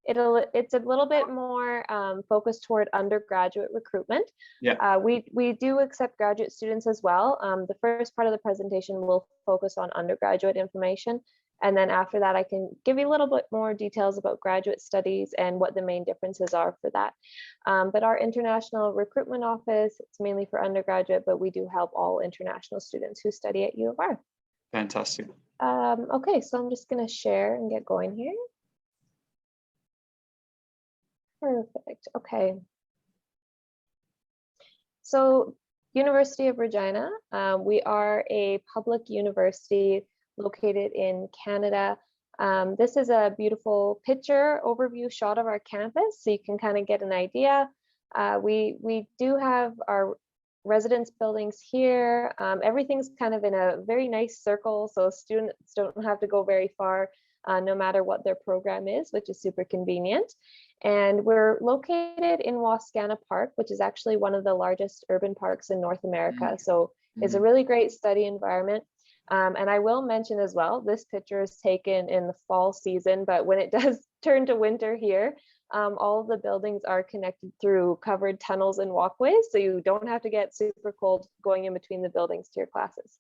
It's a little bit more focused toward undergraduate recruitment. Yeah. We do accept graduate students as well. The first part of the presentation will focus on undergraduate information. And then after that, I can give you a little bit more details about graduate studies and what the main differences are for that. But our international recruitment office, it's mainly for undergraduate, but we do help all international students who study at U of R. Fantastic. Okay, so I'm just going to share and get going here. Perfect. Okay. So University of Regina, we are a public university located in Canada. This is a beautiful picture overview shot of our campus, so you can kind of get an idea. We do have our residence buildings here. Everything's kind of in a very nice circle, so students don't have to go very far, no matter what their program is, which is super convenient. And we're located in Wascana Park, which is actually one of the largest urban parks in North America. So it's a really great study environment. And I will mention as well, this picture is taken in the fall season, but when it does turn to winter here, all of the buildings are connected through covered tunnels and walkways, so you don't have to get super cold going in between the buildings to your classes.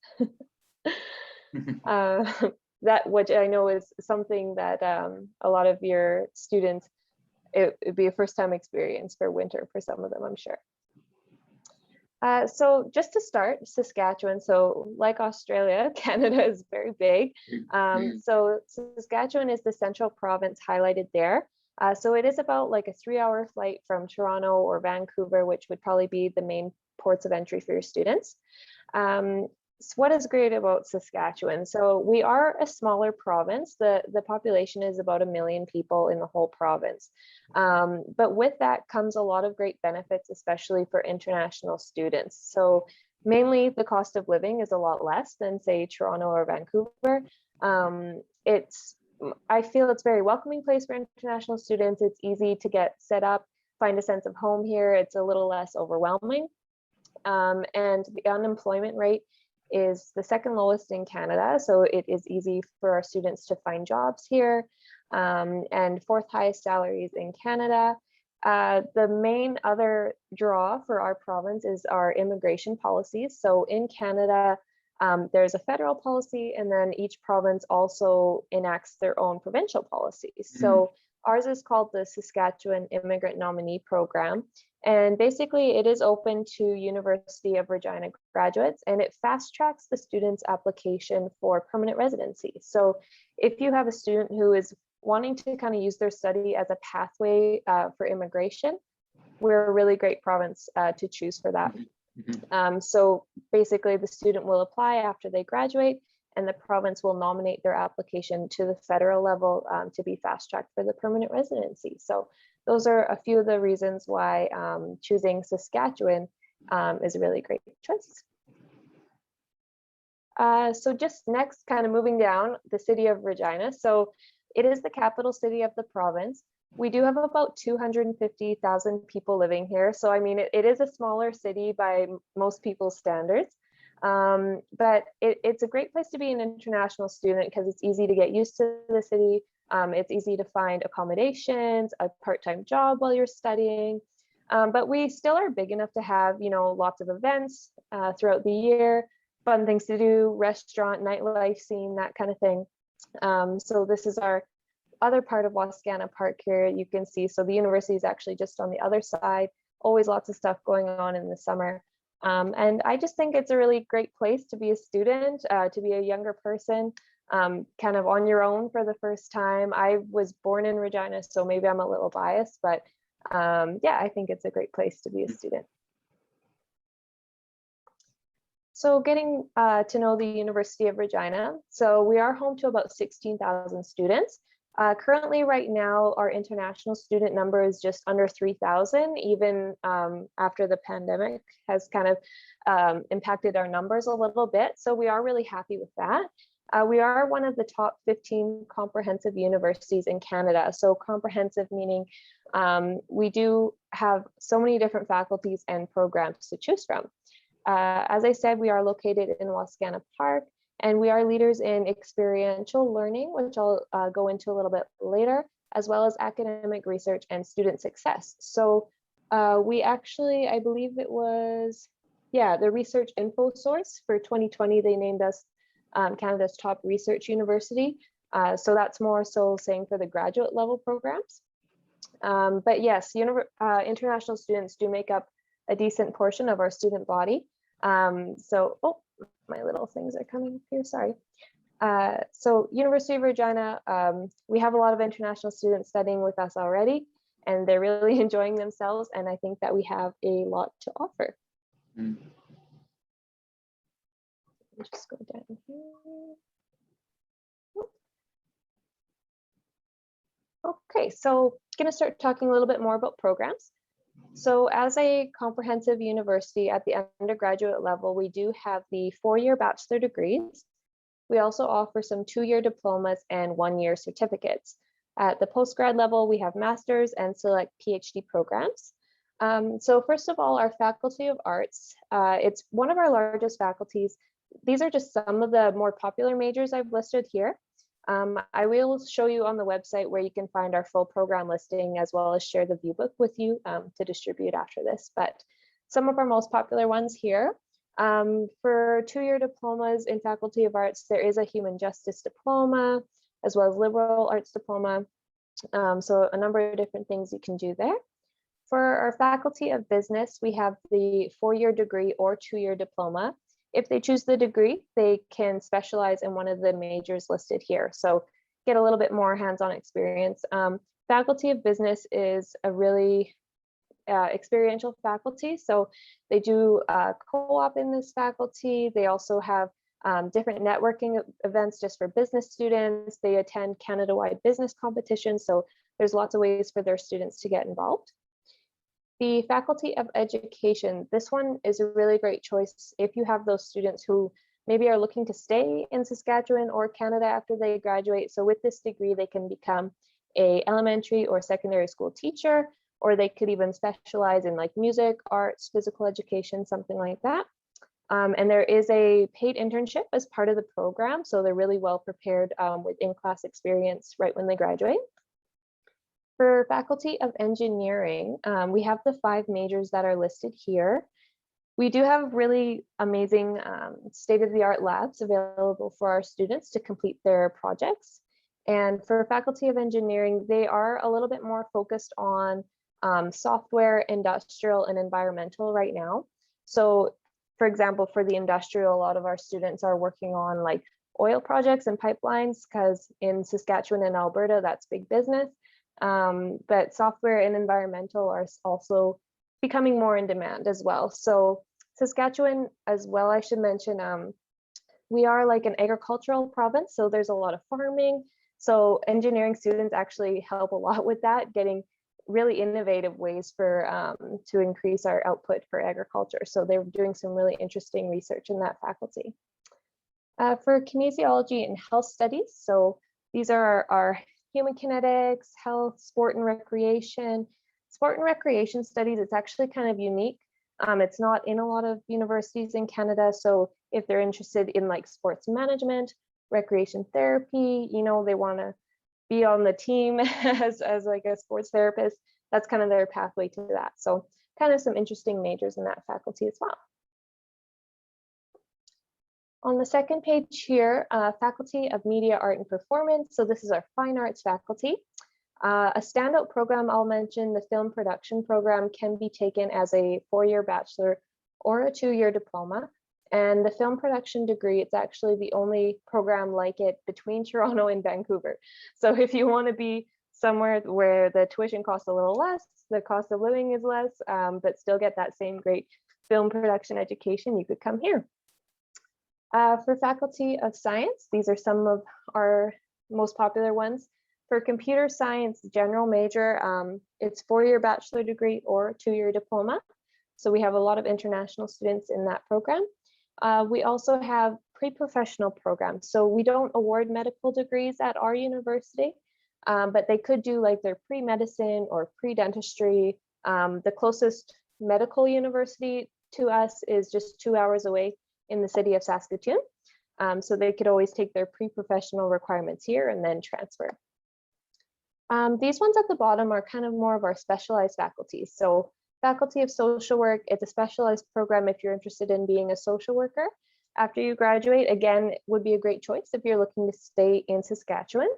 That, which I know is something that a lot of your students, it'd be a first time experience for winter for some of them, I'm sure. So just to start, Saskatchewan, so like Australia, Canada is very big. So Saskatchewan is the central province highlighted there. So it is about like a 3-hour flight from Toronto or Vancouver, which would probably be the main ports of entry for your students. So what is great about Saskatchewan? So we are a smaller province. The population is about 1 million people in the whole province. But with that comes a lot of great benefits, especially for international students. So mainly the cost of living is a lot less than say Toronto or Vancouver. I feel it's a very welcoming place for international students. It's easy to get set up, find a sense of home here. It's a little less overwhelming. And the unemployment rate is the second lowest in Canada, so it is easy for our students to find jobs here, and fourth highest salaries in Canada. The main other draw for our province is our immigration policies. So in Canada, there's a federal policy, and then each province also enacts their own provincial policies. So ours is called the Saskatchewan Immigrant Nominee Program. And basically it is open to University of Regina graduates, and it fast tracks the student's application for permanent residency. So if you have a student who is wanting to kind of use their study as a pathway for immigration, we're a really great province to choose for that. So basically the student will apply after they graduate, and the province will nominate their application to the federal level to be fast tracked for the permanent residency. So those are a few of the reasons why choosing Saskatchewan is a really great choice. So just next, kind of moving down, the city of Regina. So it is the capital city of the province. We do have about 250,000 people living here. So I mean, it is a smaller city by most people's standards. But it's a great place to be an international student because it's easy to get used to the city. It's easy to find accommodations, a part-time job while you're studying. But we still are big enough to have, you know, lots of events throughout the year, fun things to do, restaurant, nightlife scene, that kind of thing. So this is our other part of Wascana Park here, you can see. So the university is actually just on the other side, always lots of stuff going on in the summer. And I just think it's a really great place to be a student, to be a younger person, kind of on your own for the first time. I was born in Regina, so maybe I'm a little biased, but yeah, I think it's a great place to be a student. So getting to know the University of Regina. So we are home to about 16,000 students. Currently, right now, our international student number is just under 3,000, even after the pandemic has kind of impacted our numbers a little bit. So we are really happy with that. We are one of the top 15 comprehensive universities in Canada. So comprehensive meaning we do have so many different faculties and programs to choose from. As I said, we are located in Wascana Park, and we are leaders in experiential learning, which I'll go into a little bit later, as well as academic research and student success. So we actually, I believe it was, yeah, the Research Info Source for 2020, they named us Canada's top research university. So that's more so saying for the graduate level programs. But yes, international students do make up a decent portion of our student body. So, oh, my little things are coming up here, sorry. So University of Regina, we have a lot of international students studying with us already, and they're really enjoying themselves. And I think that we have a lot to offer. Mm. Just go down here. Okay, so I'm going to start talking a little bit more about programs. So as a comprehensive university at the undergraduate level, we do have the 4-year bachelor degrees. We also offer some 2-year diplomas and 1-year certificates. At the postgrad level, we have master's and select PhD programs. So first of all, our Faculty of Arts, it's one of our largest faculties. These are just some of the more popular majors I've listed here. I will show you on the website where you can find our full program listing, as well as share the viewbook with you to distribute after this. But some of our most popular ones here. For 2-year diplomas in Faculty of Arts, there is a Human Justice Diploma, as well as Liberal Arts Diploma. So a number of different things you can do there. For our Faculty of Business, we have the 4-year degree or 2-year diploma. If they choose the degree, they can specialize in one of the majors listed here. So get a little bit more hands-on experience. Faculty of Business is a really experiential faculty. So they do co-op in this faculty. They also have different networking events just for business students. They attend Canada-wide business competitions. So there's lots of ways for their students to get involved. The Faculty of Education, this one is a really great choice if you have those students who maybe are looking to stay in Saskatchewan or Canada after they graduate. So with this degree, they can become an elementary or secondary school teacher, or they could even specialize in like music, arts, physical education, something like that. And there is a paid internship as part of the program. So they're really well prepared with in-class experience right when they graduate. For Faculty of Engineering, we have the 5 majors that are listed here. We do have really amazing state-of-the-art labs available for our students to complete their projects. And for Faculty of Engineering, they are a little bit more focused on software, industrial, and environmental right now. So for example, for the industrial, a lot of our students are working on like oil projects and pipelines, because in Saskatchewan and Alberta, that's big business. But software and environmental are also becoming more in demand as well. So Saskatchewan as well, I should mention, we are like an agricultural province, so there's a lot of farming. So engineering students actually help a lot with that, getting really innovative ways for to increase our output for agriculture. So they're doing some really interesting research in that faculty. For kinesiology and health studies, so these are our human kinetics, health, sport and recreation. Sport and recreation studies, it's actually kind of unique. It's not in a lot of universities in Canada. So if they're interested in like sports management, recreation therapy, you know, they want to be on the team as like a sports therapist, that's kind of their pathway to that. So kind of some interesting majors in that faculty as well. On the second page here, Faculty of Media, Art and Performance. So this is our fine arts faculty. A standout program I'll mention, the film production program, can be taken as a 4-year bachelor or a 2-year diploma. And the film production degree, it's actually the only program like it between Toronto and Vancouver. So if you want to be somewhere where the tuition costs a little less, the cost of living is less, but still get that same great film production education, you could come here. For Faculty of Science, these are some of our most popular ones. For computer science general major, it's 4-year bachelor degree or 2-year diploma. So we have a lot of international students in that program. We also have pre-professional programs. So we don't award medical degrees at our university, but they could do like their pre-medicine or pre-dentistry. The closest medical university to us is just 2 hours away in the city of Saskatoon. So they could always take their pre-professional requirements here and then transfer. These ones at the bottom are kind of more of our specialized faculties. So Faculty of Social Work, it's a specialized program if you're interested in being a social worker. After you graduate, again, it would be a great choice if you're looking to stay in Saskatchewan.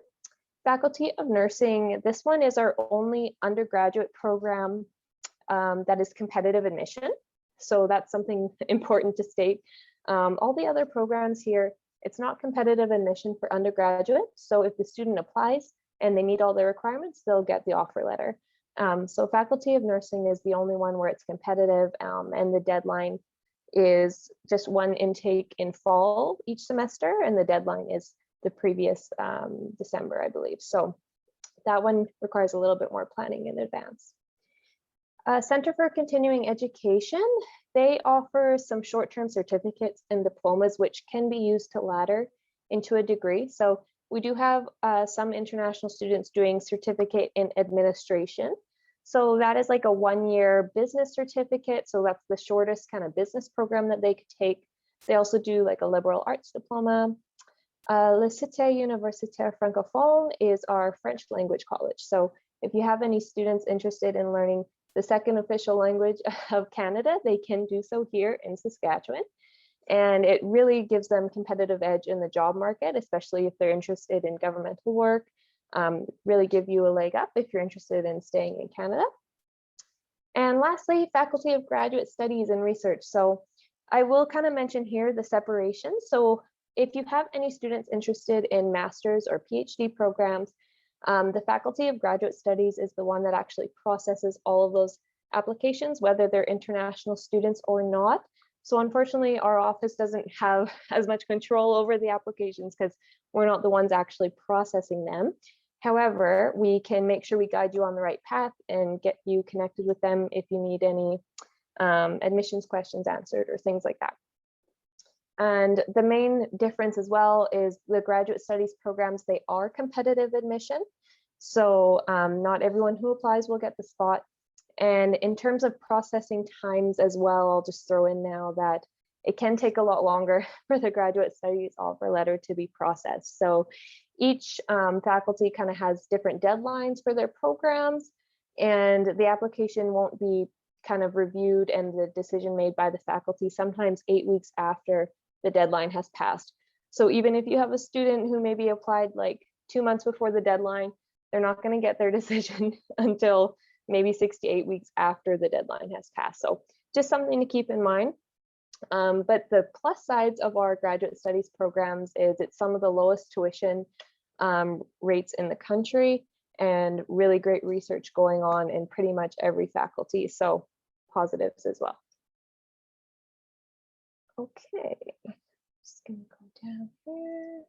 Faculty of Nursing, this one is our only undergraduate program that is competitive admission. So that's something important to state. All the other programs here, it's not competitive admission for undergraduate. So if the student applies and they meet all the requirements, they'll get the offer letter. So Faculty of Nursing is the only one where it's competitive, and the deadline is just one intake in fall each semester, and the deadline is the previous December, I believe. So that one requires a little bit more planning in advance. Center for Continuing Education, they offer some short-term certificates and diplomas which can be used to ladder into a degree. So we do have some international students doing certificate in administration. So that is like a one-year business certificate. So that's the shortest kind of business program that they could take. They also do like a liberal arts diploma. Le Cité Universitaire Francophone is our French language college. So if you have any students interested in learning the second official language of Canada, they can do so here in Saskatchewan. And it really gives them competitive edge in the job market, especially if they're interested in governmental work. Really give you a leg up if you're interested in staying in Canada. And lastly, Faculty of Graduate Studies and Research. So I will kind of mention here the separation. So if you have any students interested in master's or PhD programs, the Faculty of Graduate Studies is the one that actually processes all of those applications, whether they're international students or not. So unfortunately, our office doesn't have as much control over the applications because we're not the ones actually processing them. However, we can make sure we guide you on the right path and get you connected with them if you need any admissions questions answered or things like that. And the main difference as well is the graduate studies programs, they are competitive admission. So not everyone who applies will get the spot. And in terms of processing times as well, I'll just throw in now that it can take a lot longer for the graduate studies offer letter to be processed. So each faculty kind of has different deadlines for their programs, and the application won't be kind of reviewed and the decision made by the faculty sometimes 8 weeks after the deadline has passed. So even if you have a student who maybe applied like 2 months before the deadline, they're not going to get their decision until maybe 6 to 8 weeks after the deadline has passed. So just something to keep in mind. But the plus sides of our graduate studies programs is it's some of the lowest tuition rates in the country and really great research going on in pretty much every faculty. So positives as well. Okay, just gonna go down here.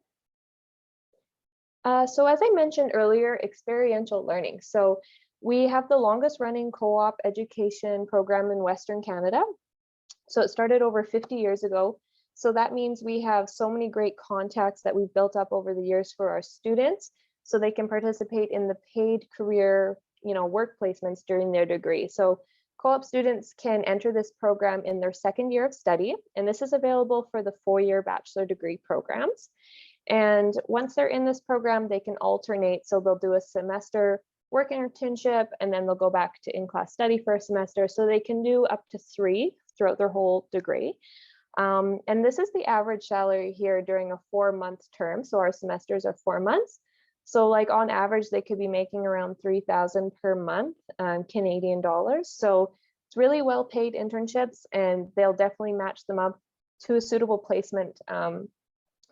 So as I mentioned earlier, experiential learning. So we have the longest running co-op education program in Western Canada. So it started over 50 years ago. So that means we have so many great contacts that we've built up over the years for our students so they can participate in the paid career, work placements during their degree. So co-op students can enter this program in their second year of study, and this is available for the 4-year bachelor degree programs. And once they're in this program, they can alternate. So they'll do a semester work internship, and then they'll go back to in-class study for a semester. So they can do up to 3 throughout their whole degree. And this is the average salary here during a 4-month term. So our semesters are 4 months. So like on average, they could be making around $3,000 per month, Canadian dollars. So it's really well paid internships, and they'll definitely match them up to a suitable placement.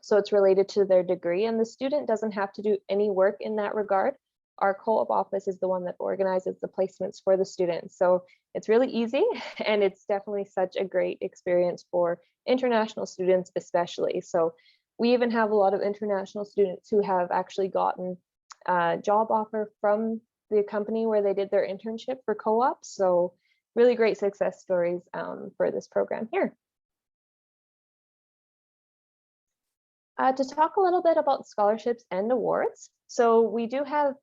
So it's related to their degree, and the student doesn't have to do any work in that regard. Our co-op office is the one that organizes the placements for the students. So it's really easy, and it's definitely such a great experience for international students especially. So we even have a lot of international students who have actually gotten a job offer from the company where they did their internship for co-op. So really great success stories for this program here. To talk a little bit about scholarships and awards. So we do have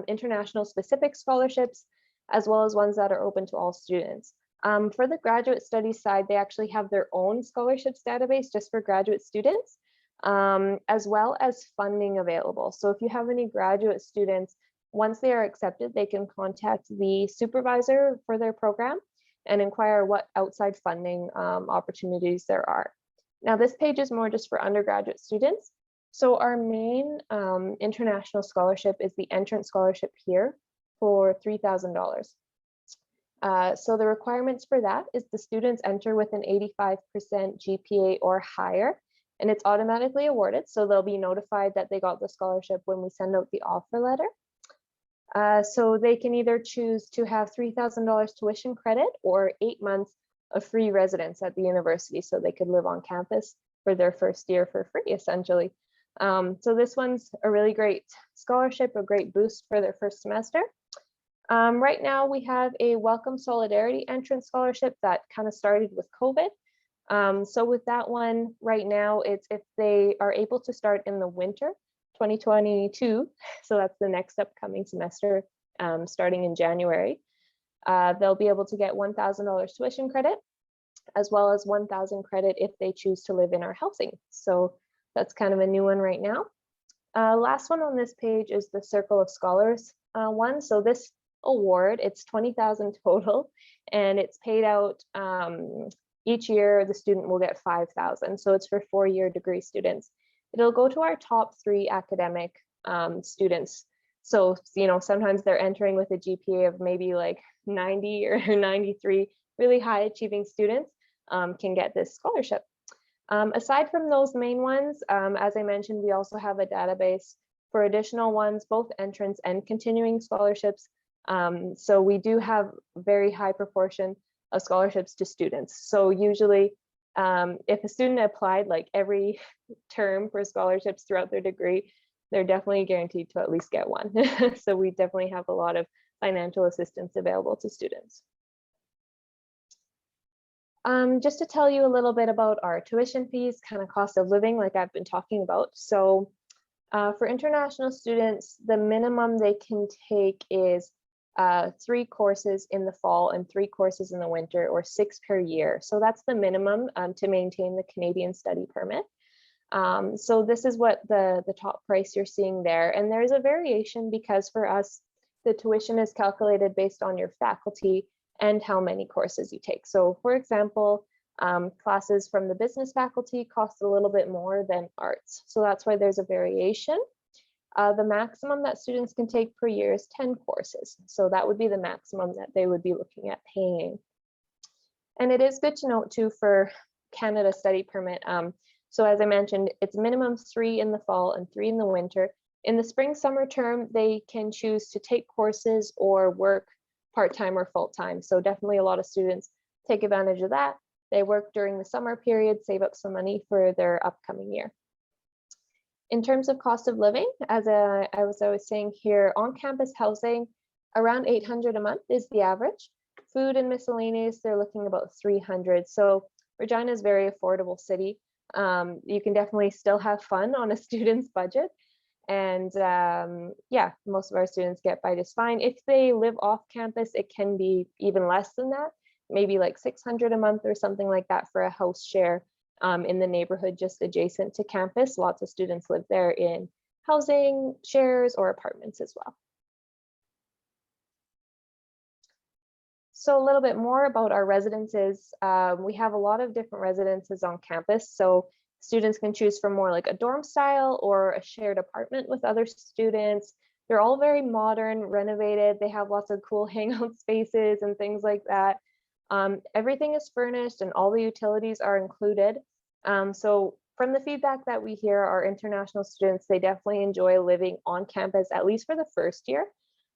international specific scholarships, as well as ones that are open to all students. For the graduate studies side, they actually have their own scholarships database just for graduate students, as well as funding available. So if you have any graduate students Once they are accepted, they can contact the supervisor for their program and inquire what outside funding opportunities there are. Now, this page is more just for undergraduate students. So our main international scholarship is the entrance scholarship here for $3,000. So the requirements for that is the students enter with an 85% GPA or higher, and it's automatically awarded. So they'll be notified that they got the scholarship when we send out the offer letter. So they can either choose to have $3,000 tuition credit or 8 months of free residence at the university, so they could live on campus for their first year for free, essentially. So this one's a really great scholarship, a great boost for their first semester. Right now we have a Welcome Solidarity entrance scholarship that kind of started with COVID. So with that one right now, it's if they are able to start in the winter 2022, so that's the next upcoming semester, starting in January, they'll be able to get $1,000 tuition credit, as well as 1,000 credit if they choose to live in our housing. So that's kind of a new one right now. Last one on this page is the Circle of Scholars one. So this award, it's $20,000 total, and it's paid out each year. The student will get $5,000. So it's for 4-year degree students. It'll go to our top 3 academic students. So, you know, sometimes they're entering with a GPA of maybe like 90 or 93. Really high achieving students can get this scholarship. Aside from those main ones, as I mentioned, we also have a database for additional ones, both entrance and continuing scholarships. So we do have very high proportion of scholarships to students. So usually if a student applied like every term for scholarships throughout their degree, they're definitely guaranteed to at least get one. So we definitely have a lot of financial assistance available to students. Just to tell you a little bit about our tuition fees, kind of cost of living, like I've been talking about. So for international students, the minimum they can take is 3 courses in the fall and 3 courses in the winter, or 6 per year. So that's the minimum to maintain the Canadian study permit. So this is what the top price you're seeing there. And there's a variation because for us, the tuition is calculated based on your faculty and how many courses you take. So for example, classes from the business faculty cost a little bit more than arts. So that's why there's a variation. The maximum that students can take per year is 10 courses. So that would be the maximum that they would be looking at paying. And it is good to note too for Canada study permit. So as I mentioned, it's minimum 3 in the fall and 3 in the winter. In the spring summer term, they can choose to take courses or work part-time or full-time. So definitely a lot of students take advantage of that. They work during the summer period, save up some money for their upcoming year. In terms of cost of living, as I was saying here, on-campus housing, around $800 a month is the average. Food and miscellaneous, they're looking about $300. So Regina is a very affordable city. You can definitely still have fun on a student's budget. And yeah, most of our students get by just fine. If they live off campus, it can be even less than that, maybe like $600 a month or something like that for a house share in the neighborhood just adjacent to campus. Lots of students live there in housing shares or apartments as well. So a little bit more about our residences. We have a lot of different residences on campus. So students can choose from more like a dorm style or a shared apartment with other students. They're all very modern, renovated. They have lots of cool hangout spaces and things like that. Everything is furnished and all the utilities are included. So from the feedback that we hear, our international students, they definitely enjoy living on campus, at least for the first year.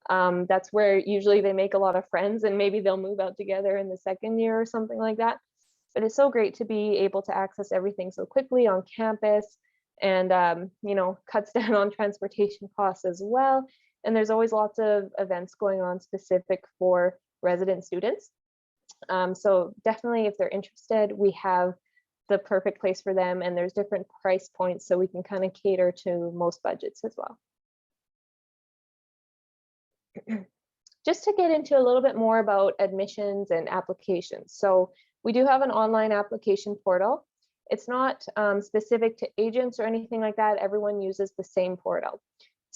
That's where usually they make a lot of friends, and maybe they'll move out together in the second year or something like that. But it's so great to be able to access everything so quickly on campus, and you know, cuts down on transportation costs as well. And there's always lots of events going on specific for resident students. So definitely, if they're interested, we have the perfect place for them, and there's different price points, so we can kind of cater to most budgets as well. Just to get into a little bit more about admissions and applications. So we do have an online application portal. It's not specific to agents or anything like that. Everyone uses the same portal.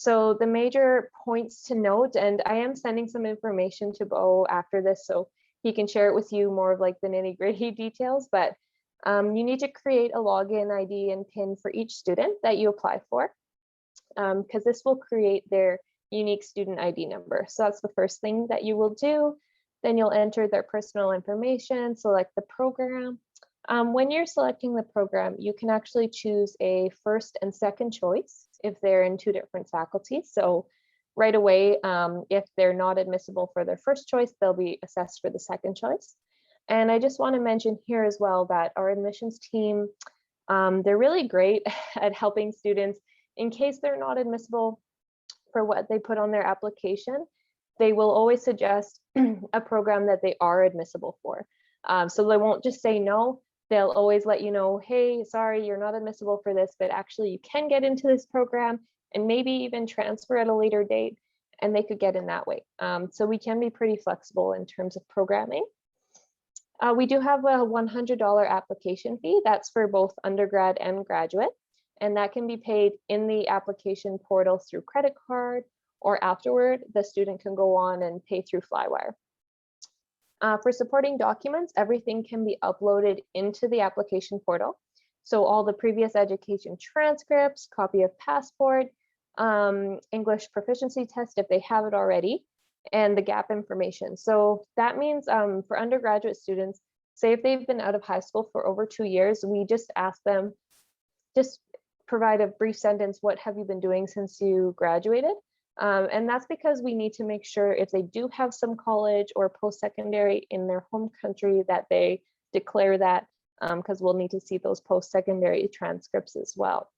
So the major points to note, and I am sending some information to Bo after this, so he can share it with you more of like the nitty-gritty details, but you need to create a login ID and PIN for each student that you apply for, because this will create their unique student ID number. So that's the first thing that you will do. Then you'll enter their personal information, select the program. When you're selecting the program, you can actually choose a first and second choice if they're in two different faculties. So right away, if they're not admissible for their first choice, they'll be assessed for the second choice. And I just want to mention here as well that our admissions team, they're really great at helping students in case they're not admissible for what they put on their application. They will always suggest a program that they are admissible for. So they won't just say no. They'll always let you know, hey, sorry, you're not admissible for this, but actually you can get into this program and maybe even transfer at a later date, and they could get in that way. So we can be pretty flexible in terms of programming. We do have a $100 application fee. That's for both undergrad and graduate, and that can be paid in the application portal through credit card, or afterward, the student can go on and pay through Flywire. For supporting documents, everything can be uploaded into the application portal. So all the previous education transcripts, copy of passport, English proficiency test if they have it already, and the gap information. So that means for undergraduate students, say if they've been out of high school for over 2 years, we just ask them, just provide a brief sentence, what have you been doing since you graduated? And that's because we need to make sure if they do have some college or post-secondary in their home country that they declare that, because we'll need to see those post-secondary transcripts as well.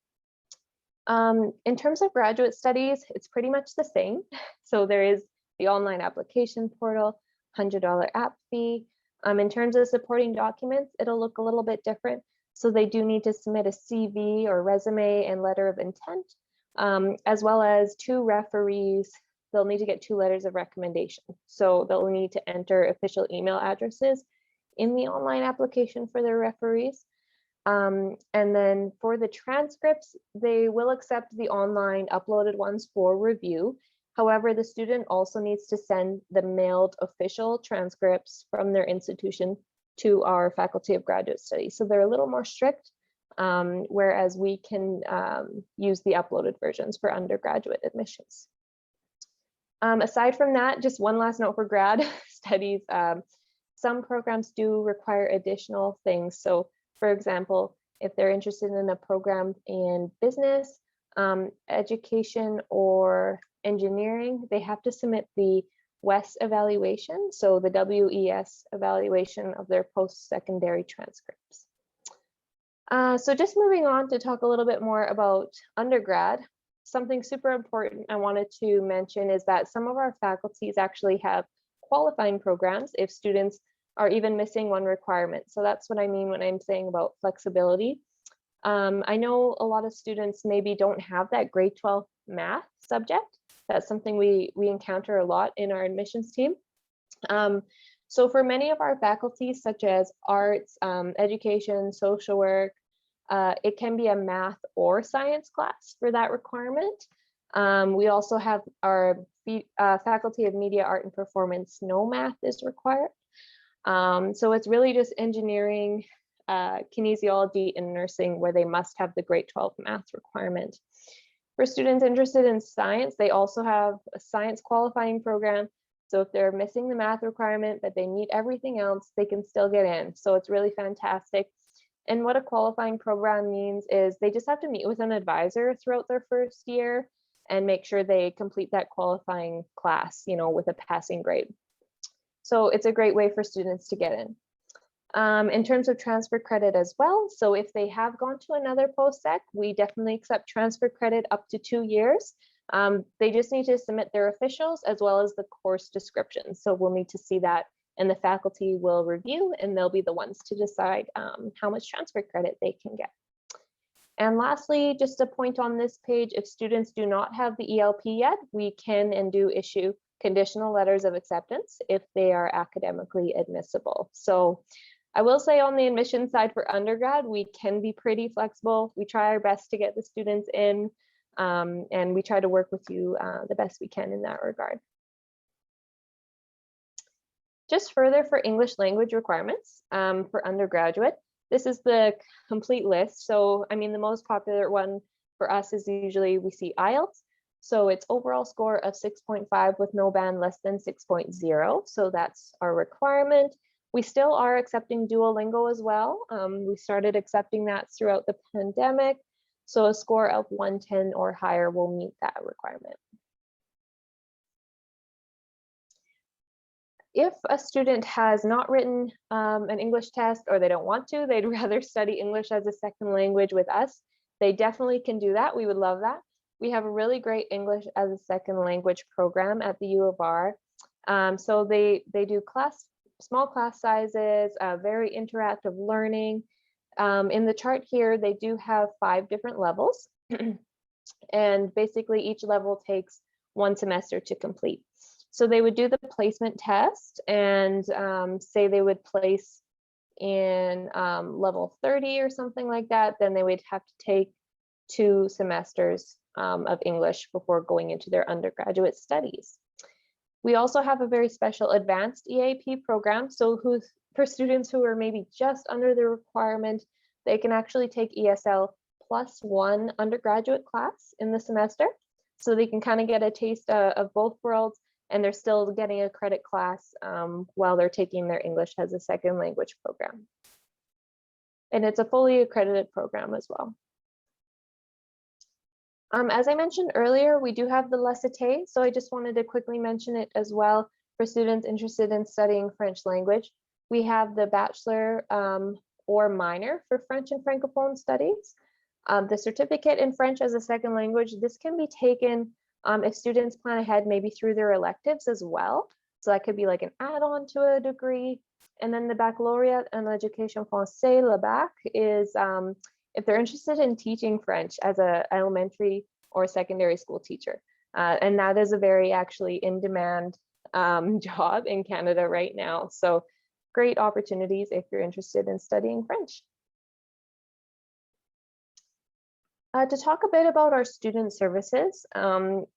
In terms of graduate studies, it's pretty much the same. So there is the online application portal, $100 app fee. In terms of supporting documents, it'll look a little bit different. So they do need to submit a CV or resume and letter of intent, as well as 2 referees. They'll need to get 2 letters of recommendation. So they'll need to enter official email addresses in the online application for their referees. And then for the transcripts, they will accept the online uploaded ones for review. However, the student also needs to send the mailed official transcripts from their institution to our Faculty of Graduate Studies. So they're a little more strict, whereas we can use the uploaded versions for undergraduate admissions. Aside from that, just one last note for grad studies. Some programs do require additional things. So for example, if they're interested in a program in business, education, or engineering, they have to submit the WES evaluation, so the WES evaluation of their post-secondary transcripts. So just moving on to talk a little bit more about undergrad, something super important I wanted to mention is that some of our faculties actually have qualifying programs if students are even missing one requirement. So that's what I mean when I'm saying about flexibility. I know a lot of students maybe don't have that grade 12 math subject. That's something we encounter a lot in our admissions team. So for many of our faculties, such as arts, education, social work, it can be a math or science class for that requirement. We also have our Faculty of Media, Art, and Performance, no math is required. So it's really just engineering, kinesiology, and nursing where they must have the grade 12 math requirement. For students interested in science, they also have a science qualifying program. So if they're missing the math requirement, but they meet everything else, they can still get in. So it's really fantastic. And what a qualifying program means is they just have to meet with an advisor throughout their first year and make sure they complete that qualifying class, with a passing grade. So it's a great way for students to get in. In terms of transfer credit as well, so if they have gone to another post-sec, we definitely accept transfer credit up to 2 years. They just need to submit their officials as well as the course description. So we'll need to see that, and the faculty will review, and they'll be the ones to decide how much transfer credit they can get. And lastly, just a point on this page, if students do not have the ELP yet, we can and do issue conditional letters of acceptance if they are academically admissible. So I will say on the admission side for undergrad, we can be pretty flexible. We try our best to get the students in. And we try to work with you the best we can in that regard. Just further for English language requirements for undergraduate, this is the complete list. So, I mean, the most popular one for us is usually we see IELTS. So it's overall score of 6.5 with no band less than 6.0. So that's our requirement. We still are accepting Duolingo as well. We started accepting that throughout the pandemic. So a score of 110 or higher will meet that requirement. If a student has not written an English test, or they don't want to, they'd rather study English as a second language with us, they definitely can do that. We would love that. We have a really great English as a second language program at the U of R. So they do small class sizes, very interactive learning. In the chart here, they do have 5 different levels. And basically each level takes 1 semester to complete. So they would do the placement test and say they would place in level 30 or something like that. Then they would have to take 2 semesters of English before going into their undergraduate studies. We also have a very special advanced EAP program. So for students who are maybe just under the requirement, they can actually take ESL +1 undergraduate class in the semester. So they can kind of get a taste of both worlds, and they're still getting a credit class while they're taking their English as a second language program. And it's a fully accredited program as well. As I mentioned earlier, we do have the Laissez, so I just wanted to quickly mention it as well for students interested in studying French language. We have the bachelor or minor for French and Francophone studies. The certificate in French as a second language, this can be taken if students plan ahead, maybe through their electives as well. So that could be like an add-on to a degree. And then the baccalaureate en éducation française, le bac, is if they're interested in teaching French as an elementary or secondary school teacher. And that is a very actually in-demand job in Canada right now. So great opportunities if you're interested in studying French. To talk a bit about our student services,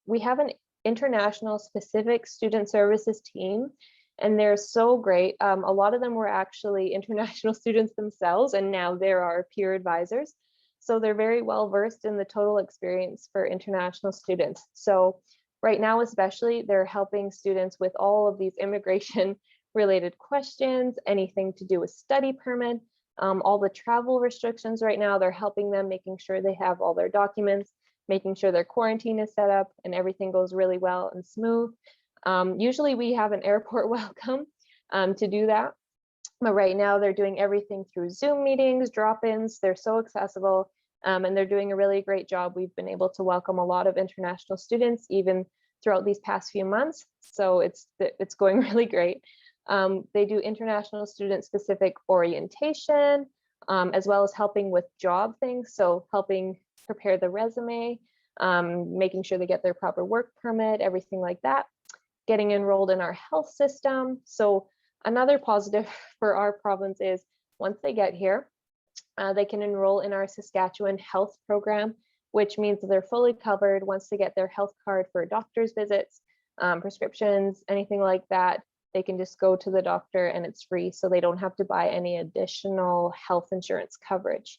we have an international specific student services team, and they're so great. A lot of them were actually international students themselves, and now they're our peer advisors. So they're very well versed in the total experience for international students. So right now, especially, they're helping students with all of these immigration related questions, anything to do with study permit, all the travel restrictions right now. They're helping them, making sure they have all their documents, making sure their quarantine is set up and everything goes really well and smooth. Usually we have an airport welcome to do that. But right now they're doing everything through Zoom meetings, drop-ins. They're so accessible and they're doing a really great job. We've been able to welcome a lot of international students even throughout these past few months. So it's going really great. They do international student specific orientation, as well as helping with job things. So helping prepare the resume, making sure they get their proper work permit, everything like that. Getting enrolled in our health system. So another positive for our province is once they get here, they can enroll in our Saskatchewan health program, which means that they're fully covered once they get their health card for doctor's visits, prescriptions, anything like that. They can just go to the doctor and it's free, so they don't have to buy any additional health insurance coverage.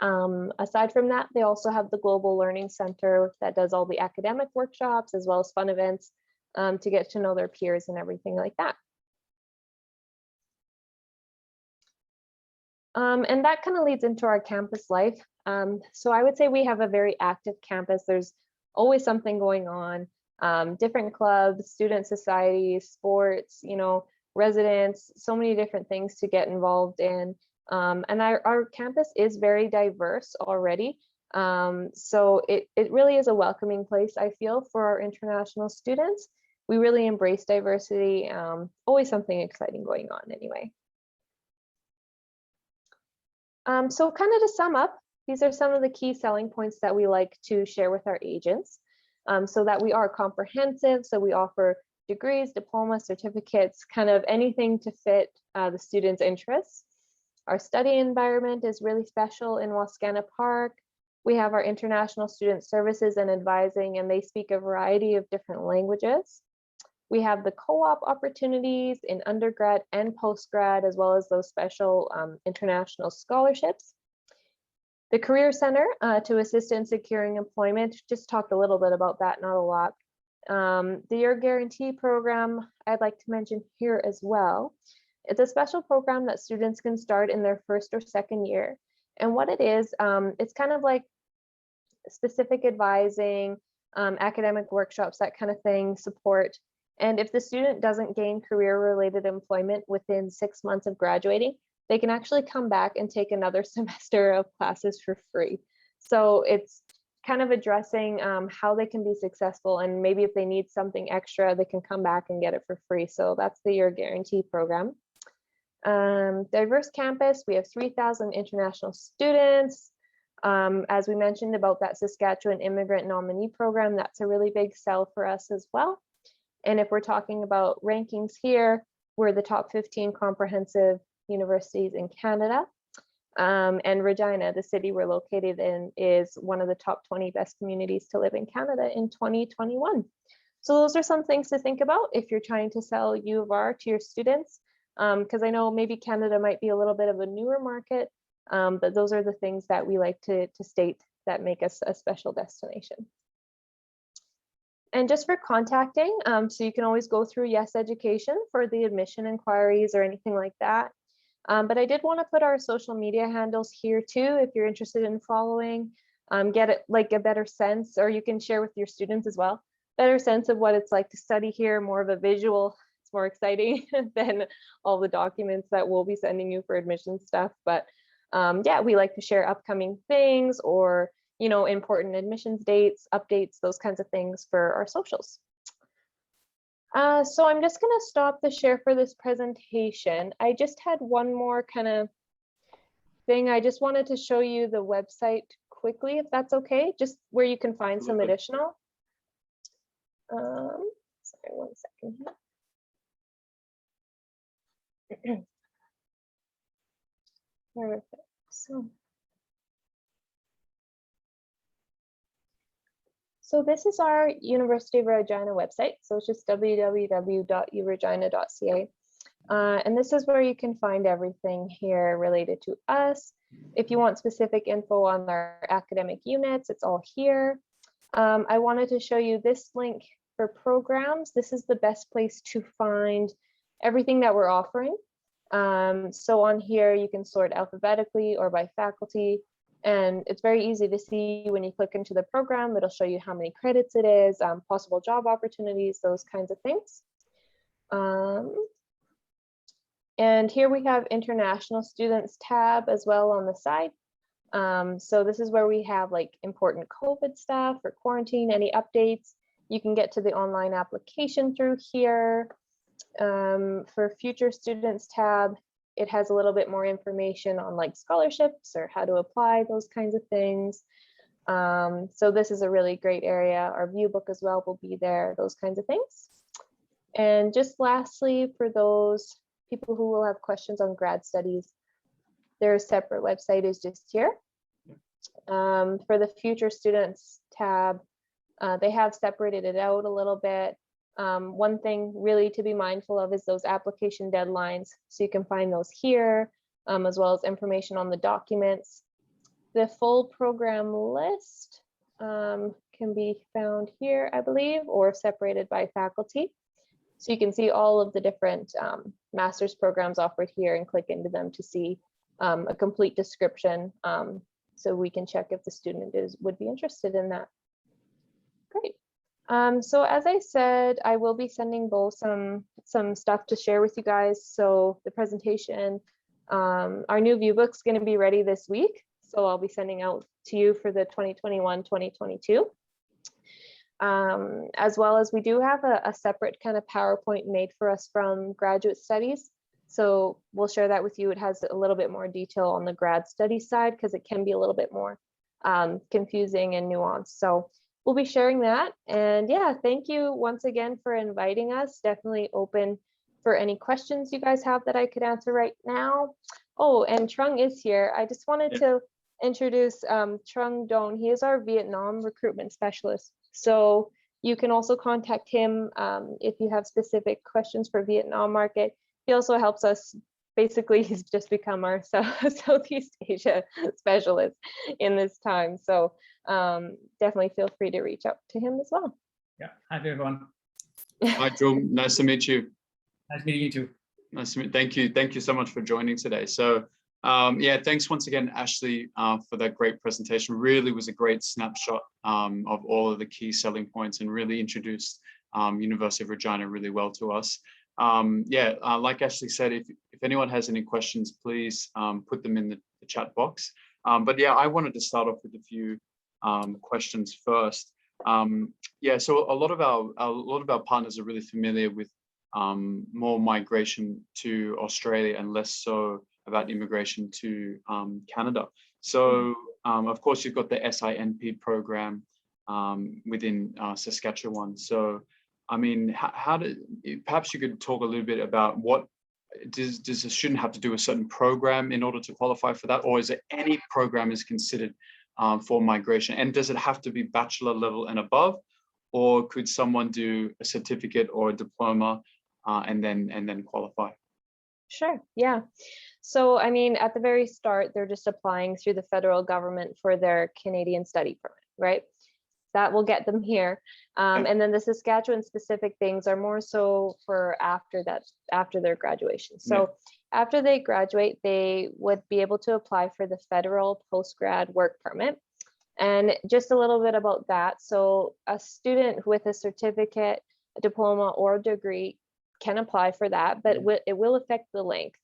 Aside from that, they also have the Global Learning Center that does all the academic workshops as well as fun events to get to know their peers and everything like that. And that kind of leads into our campus life. So I would say we have a very active campus. There's always something going on. Different clubs, student societies, sports, you know, residents, so many different things to get involved in. And our campus is very diverse already. So it really is a welcoming place, I feel, for our international students. We really embrace diversity, always something exciting going on anyway. So kind of to sum up, these are some of the key selling points that we like to share with our agents. So that we are comprehensive, so we offer degrees, diplomas, certificates, kind of anything to fit the student's interests. Our study environment is really special in Wascana Park. We have our international student services and advising, and they speak a variety of different languages. We have the co-op opportunities in undergrad and postgrad, as well as those special international scholarships. The Career Center to assist in securing employment, just talked a little bit about that, not a lot. The Year Guarantee program, I'd like to mention here as well. It's a special program that students can start in their first or second year. And what it is, it's kind of like specific advising, academic workshops, that kind of thing, support. And if the student doesn't gain career-related employment within 6 months of graduating, they can actually come back and take another semester of classes for free. So it's kind of addressing how they can be successful, and maybe if they need something extra, they can come back and get it for free. So that's the Year Guarantee program. Diverse campus, we have 3,000 international students. As we mentioned about that Saskatchewan Immigrant Nominee Program, that's a really big sell for us as well. And if we're talking about rankings here, we're the top 15 comprehensive universities in Canada. And Regina, the city we're located in, is one of the top 20 best communities to live in Canada in 2021. So those are some things to think about if you're trying to sell U of R to your students, because I know maybe Canada might be a little bit of a newer market, but those are the things that we like to state that make us a special destination. And just for contacting, so you can always go through Yes Education for the admission inquiries or anything like that. But I did want to put our social media handles here too, if you're interested in following, get it like a better sense, or you can share with your students as well, better sense of what it's like to study here, more of a visual. It's more exciting than all the documents that we'll be sending you for admission stuff. But yeah, we like to share upcoming things, or important admissions dates, updates, those kinds of things for our socials. So I'm just going to stop the share for this presentation. I just had one more kind of thing. I just wanted to show you the website quickly, if that's okay, just where you can find some additional. Sorry, 1 second here. Perfect. So this is our University of Regina website. So it's just www.uregina.ca. And this is where you can find everything here related to us. If you want specific info on our academic units, it's all here. I wanted to show you this link for programs. This is the best place to find everything that we're offering. So on here, you can sort alphabetically or by faculty. And it's very easy to see when you click into the program. It'll show you how many credits it is, possible job opportunities, those kinds of things. And here we have international students tab as well on the side. So this is where we have like important COVID stuff or quarantine, any updates. You can get to the online application through here. For future students tab, it has a little bit more information on like scholarships or how to apply, those kinds of things. So this is a really great area. Our view book as well will be there, those kinds of things. And just lastly, for those people who will have questions on grad studies, their separate website is just here. For the future students tab, they have separated it out a little bit. One thing really to be mindful of is those application deadlines. So you can find those here, as well as information on the documents. The full program list can be found here, I believe, or separated by faculty. So you can see all of the different master's programs offered here and click into them to see a complete description. So we can check if the student would be interested in that. Great. So as I said, I will be sending both some stuff to share with you guys. So the presentation, our new view book's going to be ready this week. So I'll be sending out to you for the 2021-2022. As well as we do have a separate kind of PowerPoint made for us from graduate studies. So we'll share that with you. It has a little bit more detail on the grad study side because it can be a little bit more confusing and nuanced. So we'll be sharing that. And yeah, thank you once again for inviting us. Definitely open for any questions you guys have that I could answer right now. Oh, and Trung is here. I just wanted to introduce Trung Don. He is our Vietnam recruitment specialist. So you can also contact him if you have specific questions for Vietnam market. He also helps us. Basically, he's just become our Southeast Asia specialist in this time. So definitely feel free to reach out to him as well. Yeah. Hi, everyone. Hi, Joe. Nice to meet you. Nice meeting you too. Nice to meet. Thank you. Thank you so much for joining today. So, yeah, thanks once again, Ashley, for that great presentation. Really was a great snapshot of all of the key selling points and really introduced University of Regina really well to us. Yeah, like Ashley said, if anyone has any questions, please put them in the chat box. But yeah, I wanted to start off with a few questions first. Yeah, so a lot of our partners are really familiar with more migration to Australia and less so about immigration to Canada. So of course you've got the SINP program within Saskatchewan. So I mean, perhaps you could talk a little bit about what does a student have to do a certain program in order to qualify for that, or is it any program is considered for migration? And does it have to be bachelor level and above, or could someone do a certificate or a diploma and then qualify? Sure, yeah. So I mean, at the very start, they're just applying through the federal government for their Canadian study permit, right? That will get them here. And then the Saskatchewan specific things are more so for after their graduation. So after they graduate, they would be able to apply for the federal postgrad work permit. And just a little bit about that. So a student with a certificate, a diploma, or a degree can apply for that, but it will affect the length.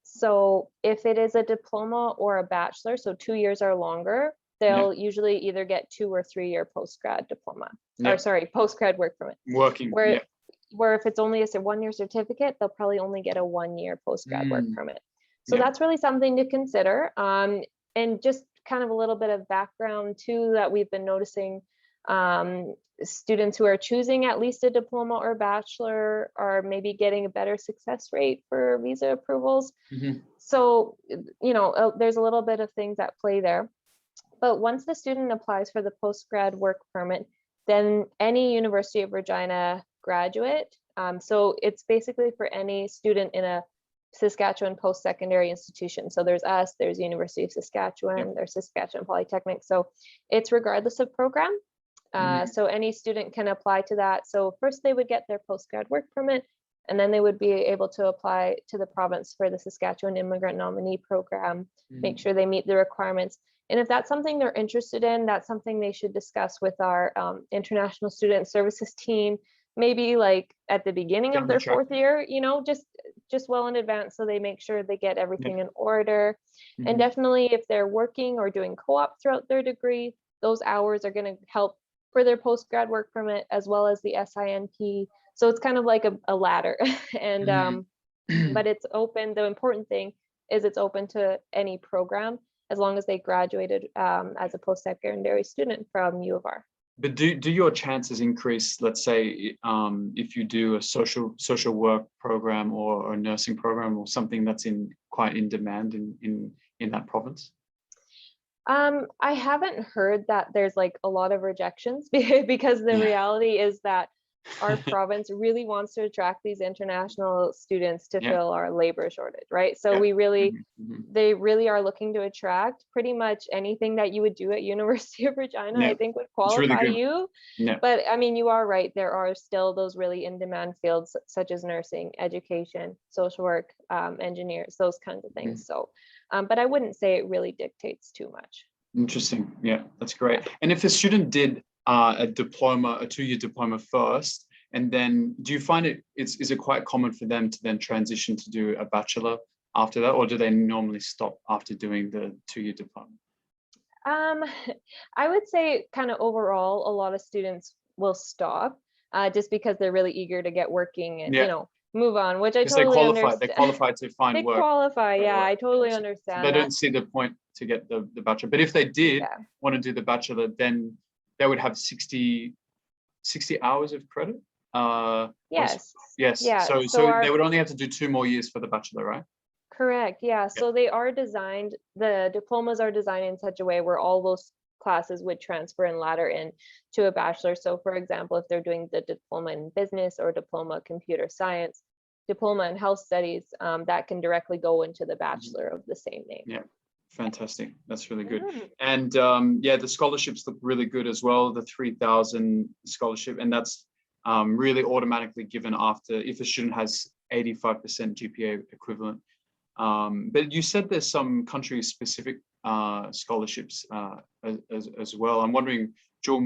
So if it is a diploma or a bachelor, so 2 years or longer, they'll usually either get 2 or 3 year postgrad diploma, or sorry, postgrad work permit. Where if it's only a 1 year certificate, they'll probably only get a 1 year postgrad work permit. So that's really something to consider. And just kind of a little bit of background too, that we've been noticing students who are choosing at least a diploma or bachelor are maybe getting a better success rate for visa approvals. So, you know, there's a little bit of things at play there. But once the student applies for the postgrad work permit, then any University of Regina graduate, so it's basically for any student in a Saskatchewan post-secondary institution. So there's us, there's University of Saskatchewan, there's Saskatchewan Polytechnic. So it's regardless of program. So any student can apply to that. So first they would get their postgrad work permit, and then they would be able to apply to the province for the Saskatchewan Immigrant Nominee Program, make sure they meet the requirements. And if that's something they're interested in, that's something they should discuss with our International Student Services team, maybe like at the beginning of their 4th year, you know, just well in advance, so they make sure they get everything in order. And definitely if they're working or doing co-op throughout their degree, those hours are going to help for their postgrad work permit as well as the SINP. So it's kind of like a ladder. And but it's open. The important thing is it's open to any program as long as they graduated as a post-secondary student from U of R. But do your chances increase, let's say, if you do a social work program or a nursing program or something that's quite in demand in that province? I haven't heard that there's like a lot of rejections because the reality is that our province really wants to attract these international students to fill our labor shortage, right? So we really, they really are looking to attract pretty much anything that you would do at University of Regina, I think would qualify you. But I mean, you are right. There are still those really in-demand fields such as nursing, education, social work, engineers, those kinds of things. So, but I wouldn't say it really dictates too much. Interesting. Yeah, that's great. And if a student did a diploma, a 2-year diploma first, and then do you find is it quite common for them to then transition to do a bachelor after that, or do they normally stop after doing the 2-year diploma? I would say kind of overall, a lot of students will stop just because they're really eager to get working and, you know, move on, which I totally understand. They qualify to find work. They qualify, yeah, I totally understand. So they don't see the point to get the bachelor. But if they did want to do the bachelor, then they would have 60 hours of credit. Yes. Yeah. So they would only have to do 2 more years for the bachelor, right? Correct. Yeah. So they are designed, the diplomas are designed in such a way where all those classes would transfer and ladder in to a bachelor. So for example, if they're doing the diploma in business or diploma computer science, diploma in health studies, that can directly go into the bachelor of the same name. Yeah, fantastic. That's really good. Mhm. And yeah, the scholarships look really good as well. The 3,000 scholarship, and that's really automatically given after if a student has 85% GPA equivalent. But you said there's some country-specific scholarships as well. I'm wondering, Jom,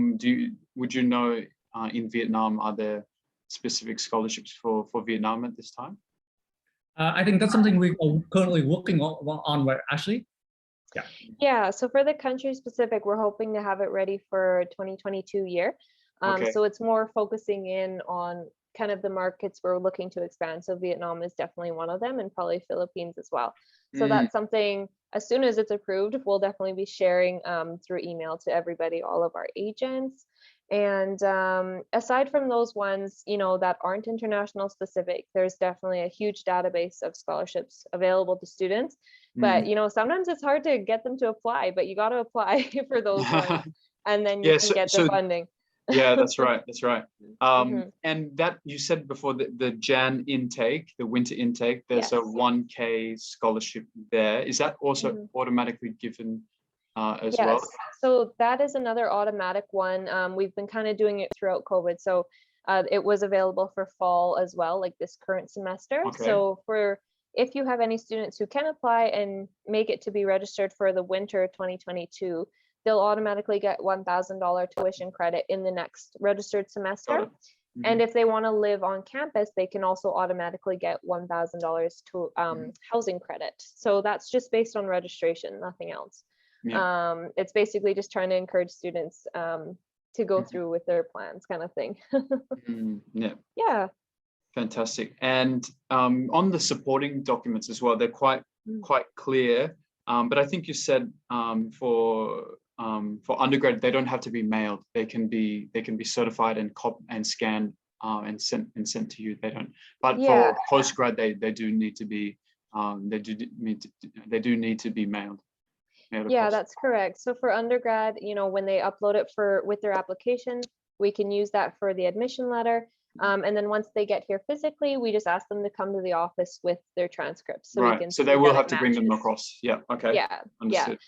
would you know in Vietnam, are there specific scholarships for Vietnam at this time? I think that's something we are currently working on right, Ashley? Yeah. Yeah, so for the country specific, we're hoping to have it ready for 2022 year. Okay. So it's more focusing in on kind of the markets we're looking to expand. So Vietnam is definitely one of them, and probably Philippines as well. So that's something, as soon as it's approved, we'll definitely be sharing through email to everybody, all of our agents. And aside from those ones, you know, that aren't international specific, there's definitely a huge database of scholarships available to students. But, you know, sometimes it's hard to get them to apply, but you got to apply for those ones, and then you Yeah, can get the funding. Yeah, that's right. That's right. Mhm. And that you said before, the Jan intake, the winter intake, there's a Yes. 1K scholarship there. Is that also Mhm. automatically given as Yes, well? so that is another automatic one. We've been kind of doing it throughout COVID. So it was available for fall as well, like this current semester. Okay. So if you have any students who can apply and make it to be registered for the winter 2022, they'll automatically get $1,000 tuition credit in the next registered Got semester. it. Mhm. And if they want to live on campus, they can also automatically get $1,000 to housing credit. So that's just based on registration, nothing else. Yeah. It's basically just trying to encourage students to go through with their plans, kind of thing. Yeah. Yeah. Fantastic. And on the supporting documents as well, they're quite clear. But I think you said for undergrad, they don't have to be mailed. They can be certified and scanned and sent to you. They don't. But Yeah. for postgrad, they do need to be they do need to be mailed. Yeah, across. that's correct. So for undergrad, you know, when they upload it with their application, we can use that for the admission letter. And then once they get here physically, we just ask them to come to the office with their transcripts. So we can So see they will that have it to bring them matches. across. Yeah. Okay. Yeah. Understood.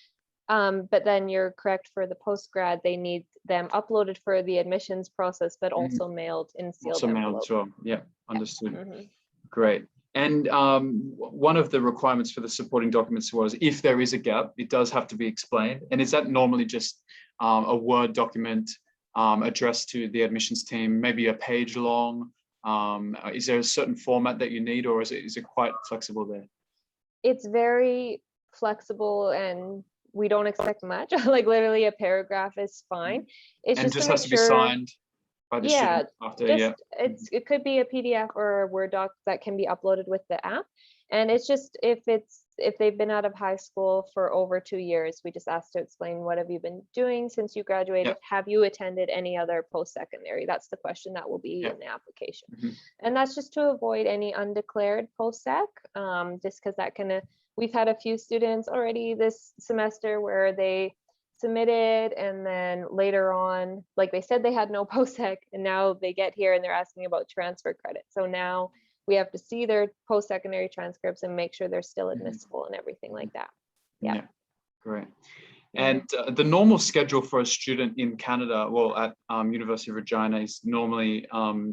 But then you're correct, for the postgrad, they need them uploaded for the admissions process, but also mailed in sealed Also mailed envelope. as well. Yeah. Understood. Mhm. Great. And one of the requirements for the supporting documents was, if there is a gap, it does have to be explained. And is that normally just a Word document addressed to the admissions team, maybe a page long? Is there a certain format that you need, or is it quite flexible there? It's very flexible, and we don't expect much. Like literally a paragraph is fine. It's And just just to make has to be sure. signed by the Yeah, student after. just it could be a PDF or a Word doc that can be uploaded with the app. And it's just if they've been out of high school for over 2 years, we just ask to explain, what have you been doing since you graduated? Have you attended any other post-secondary? That's the question that will be in the application. And that's just to avoid any undeclared post-sec, just because that we've had a few students already this semester where they submitted, and then later on, like they said they had no post-sec, and now they get here and they're asking about transfer credit. So now we have to see their post-secondary transcripts and make sure they're still admissible and everything like that. Yeah. Great. And the normal schedule for a student in Canada, well, at University of Regina, is normally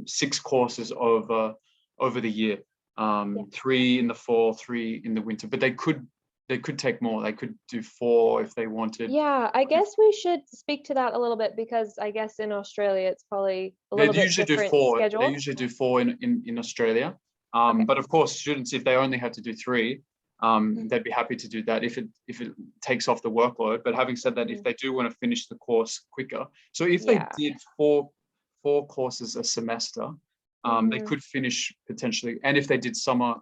6 courses over the year, 3 in the fall, 3 in the winter, but they could take more. They could do 4 if they wanted. Yeah, I guess we should speak to that a little bit, because I guess in Australia it's probably a little bit different schedule. They usually do 4 in Australia. But of course, students, if they only had to do 3, they'd be happy to do that if it takes off the workload. But having said that, if they do want to finish the course quicker, so if they did 4 courses a semester, they could finish potentially, and if they did summer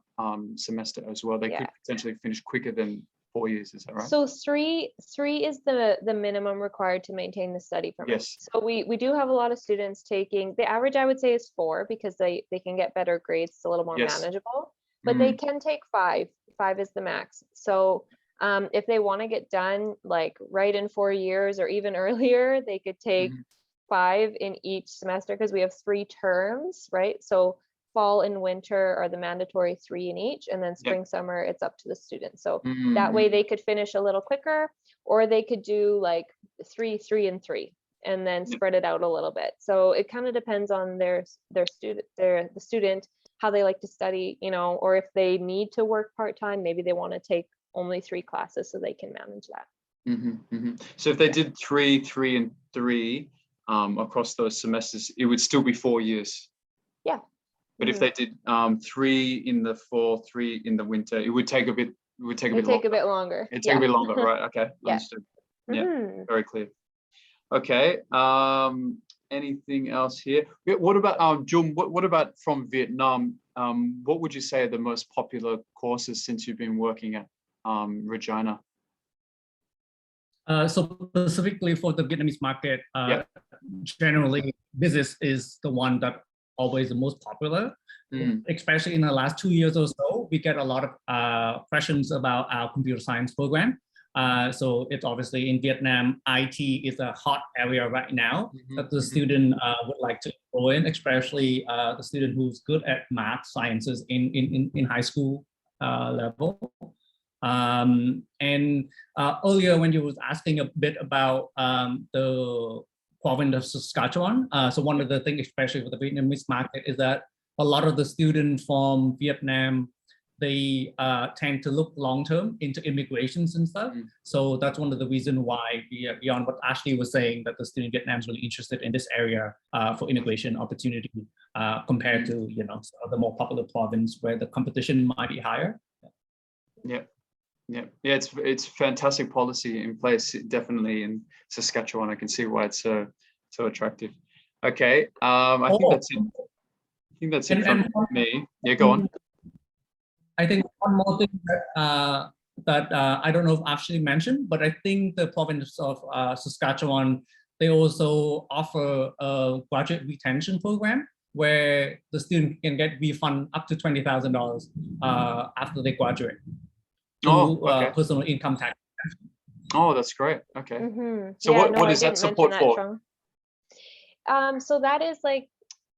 semester as well, they could potentially finish quicker than 4 years. Is that right? So three is the minimum required to maintain the study permit. Yes. So we do have a lot of students taking, the average I would say is 4, because they can get better grades. It's a little more manageable, but they can take 5 5 is the max. So if they want to get done like right in 4 years or even earlier, they could take 5 in each semester, because we have 3 terms, right? So fall and winter are the mandatory 3 in each, and then spring, summer, it's up to the student. So that way they could finish a little quicker, or they could do like 3, 3, and 3, and then spread it out a little bit. So it kind of depends on the student, how they like to study, you know, or if they need to work part-time, maybe they want to take only 3 classes so they can manage that. So if they did 3, 3, and 3 across those semesters, it would still be 4 years. Yeah. But if they did 3 in the fall, 3 in the winter, it would take a bit. It would take a bit longer. It'd take a bit longer, right? Okay, understood. Yeah, very clear. Okay. Anything else here? What about Jung? What about from Vietnam? What would you say are the most popular courses since you've been working at Regina? So specifically for the Vietnamese market, generally business is the one that always the most popular. Especially in the last 2 years or so, we get a lot of questions about our computer science program. So it's obviously in Vietnam, IT is a hot area right now that the student would like to go in, especially the student who's good at math, sciences in high school level. Earlier when you was asking a bit about the province of Saskatchewan, so one of the things, especially for the Vietnamese market, is that a lot of the students from Vietnam, they tend to look long-term into immigrations and stuff. So that's one of the reasons why, beyond what Ashley was saying, that the student in Vietnam is really interested in this area for immigration opportunity compared to, you know, the more popular province where the competition might be higher. Yeah, it's fantastic policy in place, definitely in Saskatchewan. I can see why it's so attractive. Okay, I think that's it. I think that's it from me. Yeah, go on. I think one more thing that I don't know if Ashley mentioned, but I think the province of Saskatchewan, they also offer a graduate retention program where the student can get refund up to $20,000 after they graduate. Personal income tax. Oh, that's great. Okay. So yeah, what is that support for? So that is like,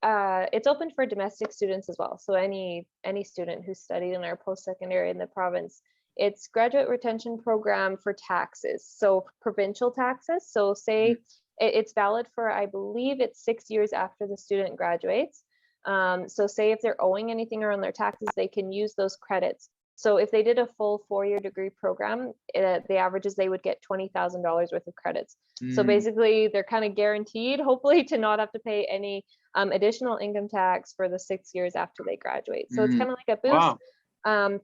it's open for domestic students as well. So any student who studied in our post-secondary in the province, it's graduate retention program for taxes. So provincial taxes. So say it's valid for, I believe it's 6 years after the student graduates. So say if they're owing anything around their taxes, they can use those credits. So if they did a full 4-year degree program, the averages they would get $20,000 worth of credits. So basically they're kind of guaranteed, hopefully, to not have to pay any additional income tax for the 6 years after they graduate. So it's kind of like a boost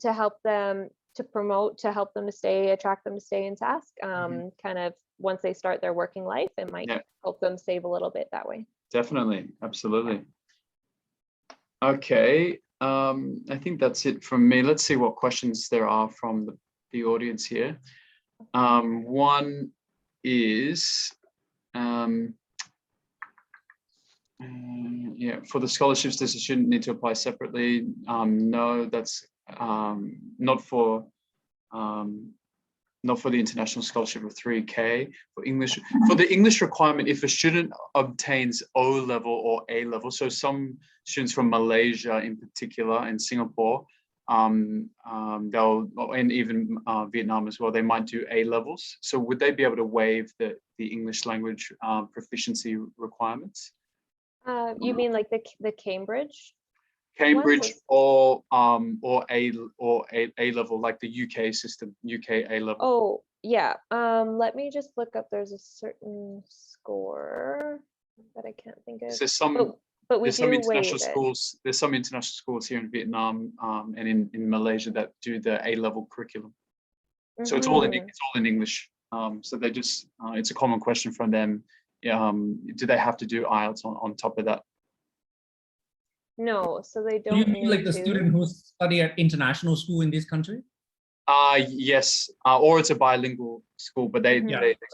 to help them, to promote, to help them to stay, attract them to stay in Sask. Kind of once they start their working life, it might help them save a little bit that way. Definitely, absolutely. Okay. I think that's it from me. Let's see what questions there are from the audience here. One is, for the scholarships, does the student need to apply separately? No, that's not for the international scholarship of 3K. For English, for the English requirement, if a student obtains O level or A level, so some students from Malaysia in particular and Singapore, they'll, and even Vietnam as well, they might do A levels. So would they be able to waive the English language proficiency requirements? You mean like the Cambridge? Cambridge or A level, like the UK system, UK A level. Oh yeah. Let me just look up. There's a certain score that I can't think of. There's some, but we there's some do international waive schools. There's some international schools here in Vietnam and in Malaysia that do the A level curriculum. So it's all in English. So they just it's a common question from them. Do they have to do IELTS on top of that? No, so they don't. Do you mean like the student who study at international school in this country? Yes, or it's a bilingual school, but they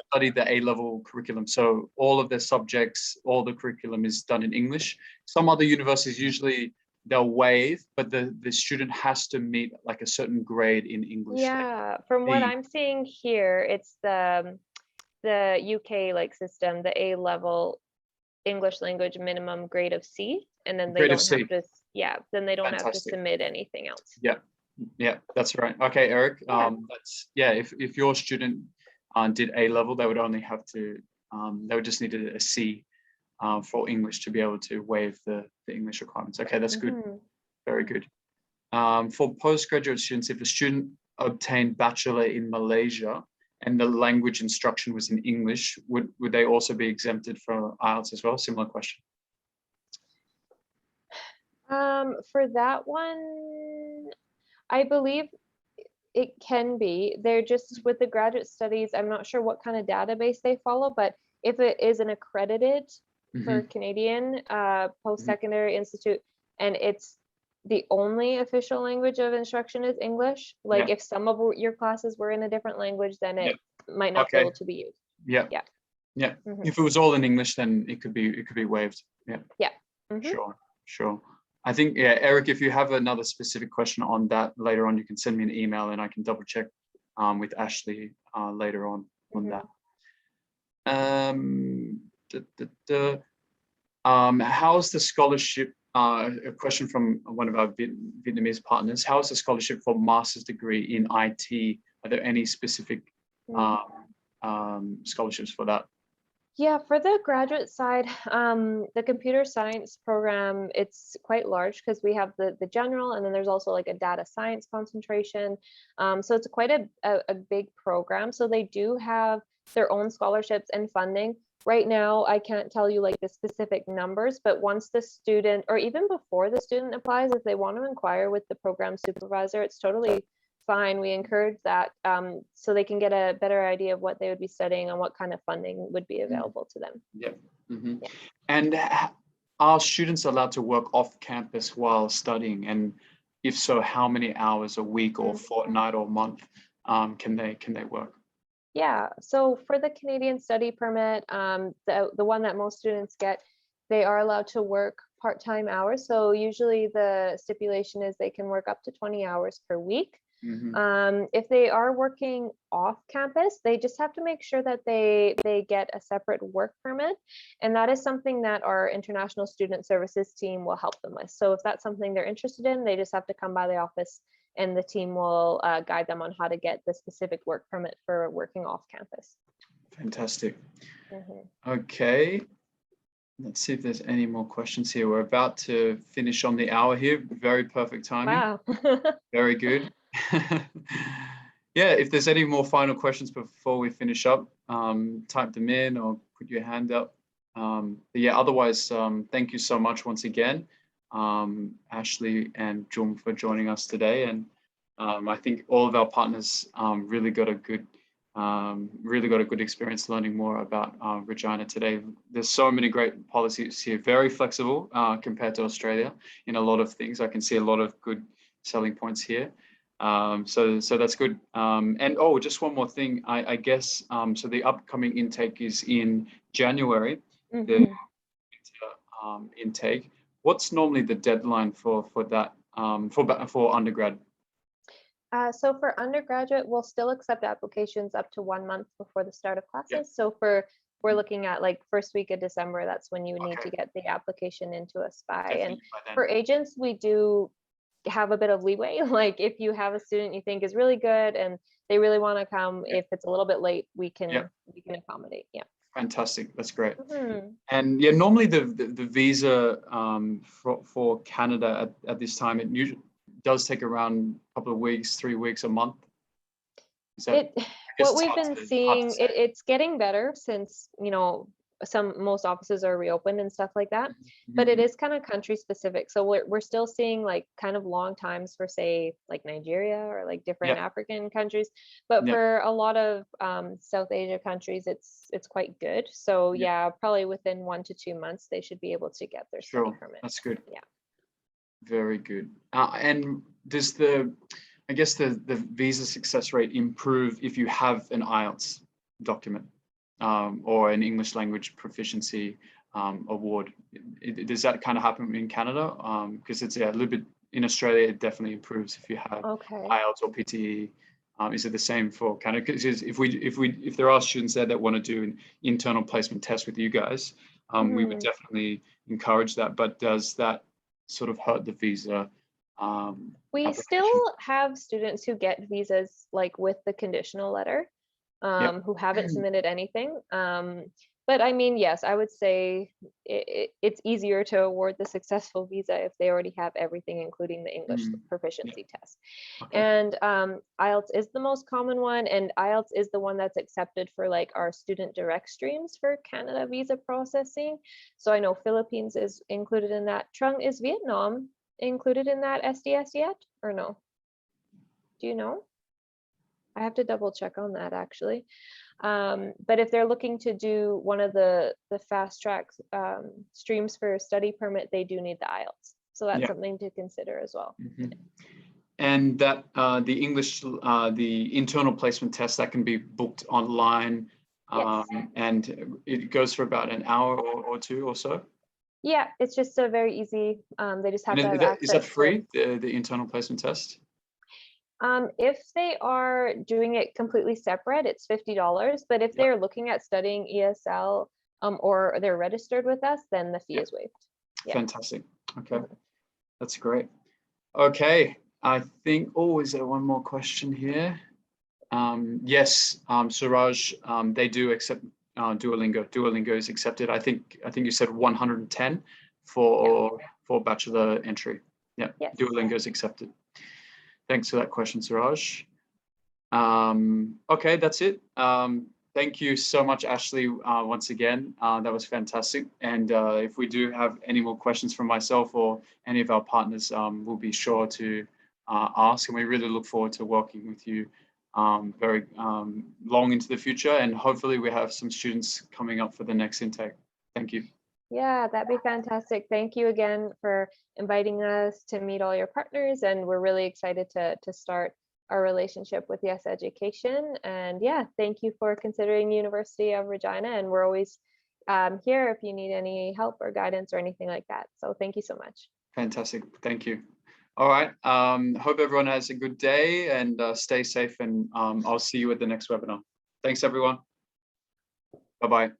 study the A-level curriculum. So all of their subjects, all the curriculum is done in English. Some other universities usually they'll waive, but the student has to meet like a certain grade in English. Yeah, from what I'm seeing here, it's the UK like system, the A level English language minimum grade of C, and then they don't have to, then they don't have to submit anything else. Yeah, that's right. Okay, Eric, that's, if your student did A level, they would only have to, they would just need a C for English to be able to waive the English requirements. Okay, that's good. Very good. For postgraduate students, if a student obtained bachelor in Malaysia and the language instruction was in English, would they also be exempted from IELTS as well? Similar question. For that one, I believe it can be. They're just with the graduate studies, I'm not sure what kind of database they follow, but if it is an accredited for Canadian post-secondary institute, and it's the only official language of instruction is English, like if some of your classes were in a different language, then it might not be able to be used. If it was all in English, then it could be waived. Sure. I think, Eric, if you have another specific question on that later on, you can send me an email and I can double check with Ashley later on that. How's the scholarship, a question from one of our Vietnamese partners, how is the scholarship for master's degree in IT? Are there any specific scholarships for that? Yeah, for the graduate side, the computer science program, it's quite large because we have the general, and then there's also like a data science concentration. So it's quite a big program. So they do have their own scholarships and funding. Right now, I can't tell you like the specific numbers, but once the student, or even before the student applies, if they want to inquire with the program supervisor, it's totally fine. We encourage that so they can get a better idea of what they would be studying and what kind of funding would be available to them. And are students allowed to work off campus while studying? And if so, how many hours a week or fortnight or month can they work? Yeah, so for the Canadian study permit, the one that most students get, they are allowed to work part-time hours. So usually the stipulation is they can work up to 20 hours per week. If they are working off campus, they just have to make sure that they get a separate work permit, and that is something that our international student services team will help them with. So if that's something they're interested in, they just have to come by the office and the team will guide them on how to get the specific work permit for working off campus. Fantastic. Okay, let's see if there's any more questions here. We're about to finish on the hour here. Very perfect timing. Wow. Very good. Yeah, if there's any more final questions before we finish up, type them in or put your hand up. But yeah, otherwise, thank you so much once again, Ashley and Jung, for joining us today. And I think all of our partners really got a good experience learning more about Regina today. There's so many great policies here, very flexible compared to Australia in a lot of things. I can see a lot of good selling points here. So that's good. And just one more thing, I guess, so the upcoming intake is in January, the intake. What's normally the deadline for that, for undergrad? So for undergraduate, we'll still accept applications up to 1 month before the start of classes. So we're looking at like first week of December, that's when you need to get the application into us by. And for agents, we do have a bit of leeway. Like if you have a student you think is really good and they really want to come, if it's a little bit late, we can accommodate. Fantastic, that's great. And yeah, normally the visa for Canada at this time, it usually does take around a couple of weeks, 3 weeks, a month. What we've been seeing, it's getting better since, most offices are reopened and stuff like that, but it is kind of country specific. So we're still seeing like kind of long times for, say, like Nigeria or like different African countries, but for a lot of South Asia countries, it's quite good. So probably within 1 to 2 months they should be able to get their study permit. That's good. Very good. And does the visa success rate improve if you have an IELTS document or an English language proficiency award. Does that kind of happen in Canada? Because it's a little bit, in Australia, it definitely improves if you have IELTS or PTE. Is it the same for Canada? Because if there are students there that want to do an internal placement test with you guys, we would definitely encourage that. But does that sort of hurt the visa? We still have students who get visas like with the conditional letter, who haven't submitted anything. But I mean, yes, I would say it's easier to award the successful visa if they already have everything, including the English proficiency test. And IELTS is the most common one, and IELTS is the one that's accepted for like our student direct streams for Canada visa processing. So I know Philippines is included in that. Trung, is Vietnam included in that SDS yet or no? Do you know? I have to double check on that actually. But if they're looking to do one of the fast track streams for study permit, they do need the IELTS. So that's something to consider as well. And that the English, the internal placement test, that can be booked online, and it goes for about an hour or two or so. Yeah, it's just a very easy, they just have to have access. Is that free, the internal placement test? If they are doing it completely separate, it's $50. But if they're looking at studying ESL or they're registered with us, then the fee is waived. Fantastic. Okay, that's great. Okay, I think, is there one more question here? Yes, Suraj, they do accept Duolingo. Duolingo is accepted. I think you said 110 for bachelor entry. Duolingo is accepted. Thanks for that question, Suraj. Okay, that's it. Thank you so much, Ashley, once again. That was fantastic. And if we do have any more questions from myself or any of our partners, we'll be sure to ask. And we really look forward to working with you very long into the future. And hopefully we have some students coming up for the next intake. Thank you. Yeah, that'd be fantastic. Thank you again for inviting us to meet all your partners. And we're really excited to start our relationship with Yes Education. And yeah, thank you for considering University of Regina. And we're always here if you need any help or guidance or anything like that. So thank you so much. Fantastic. Thank you. All right. Hope everyone has a good day and stay safe. And I'll see you at the next webinar. Thanks, everyone. Bye-bye.